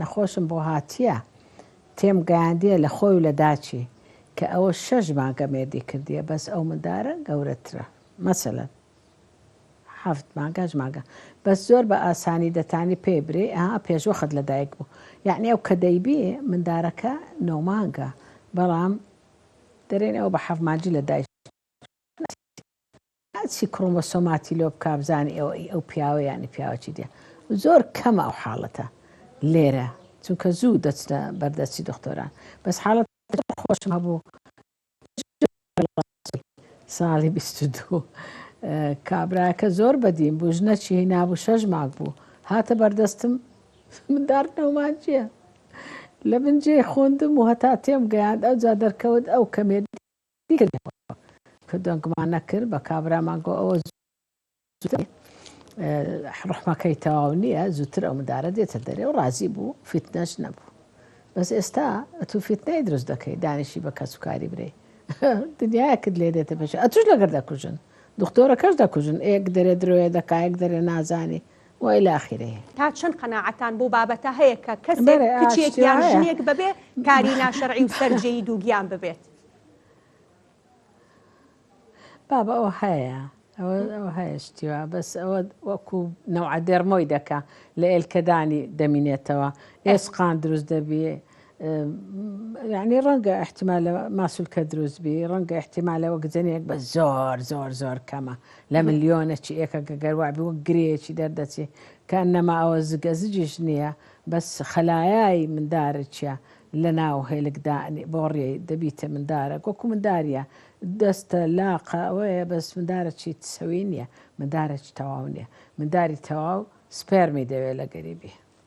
نەخۆشم بۆ هاتیە تێم گەیاندیە لە خۆی و لە داچی کە ئەوە 6 مانگە مێردی کردیە بەس ئەو مندارە گەورەترە مەسەلەن 7 مانگە 8 مانگە بەس زۆر بە ئاسانی دەتانی پێ برێ پێشوەخت لەدایک بوو یعنی ئەو کە دەیبێ مندارەکە 9 مانگە بەڵام دەرێن ئەو بە 7 مانگی لەدایک چی کڕۆمۆسۆماتی لۆ بکا بزانی ئەو پیاوە یانی پیاوەکی دیە زۆر کەمە ئەو حاڵەتە لێرە چونکە زوو دەچنە بەردەستی دکتۆران بەس حاڵەت خۆشم هەبوو ساڵی 22 کابراەکە زۆر بەدیم بوو ژنەکی هینابوو 6 مانگ بوو هاتە بەردەستم مندار 9 مانگیە لە بنجێ خوندم و هەتا تێم گەیاند ئەوجا دەرکەوت ئەو کەمێردی کرد کە دەنگمان نەکرد بە کابرامانگۆ ئەوە ڕحمەکەی تەواو نییە زووتر ئەو مندارە دێتە دەرێ و ڕازی بوو فیتنەش نەبوو بەس ئێستا ئەتو فیتنەی دروست دەکەی دانیشی بە کەسوکاری برێ دنیایەکت لێ دێتە پێش ئەتوش لەگەر دەکوژن دکتۆرەکەش دەکوژن ئێک دەرێ درۆیە دەکایەک دەرێ نازانی وإلى آخره. تا چەند قەناعەتان بۆ بابەتە هەیە کە کەسێک کچێک یان ژنێک ببێ کاری ناشەرعی و سەرجەیی دووگیان ببێت؟ بابا ئەوە هەیە ئەوە هەیە شتیوە بەس ئەوە وەکو نەوعە دێرمۆی دەکا لە ئێلکەدانی دەمینێتەوە ئێسقان دروست دەبێ یعنی ڕەنگە احتیمالە ماسوولکە دروست بی ڕەنگە احتیمالەوە گزنێک بە زۆر زۆر زۆر کەمە لە ملیۆنەکی ئێکە گەگەروابی وەک گرێکی دەردەچێ کە نەما ئەوە زگەزجیش نییە بەس خەلایای مندارە چیە لە ناو هێلکدانی بۆ ڕێ دەبیتە مندارە وەکو منداریە دەستە لاقە ئەوەیە بەس مندارەکی سەوی نییە مندارێکی تەواو نییە منداری تەواو سپێرمی دەوێت لە گەریبی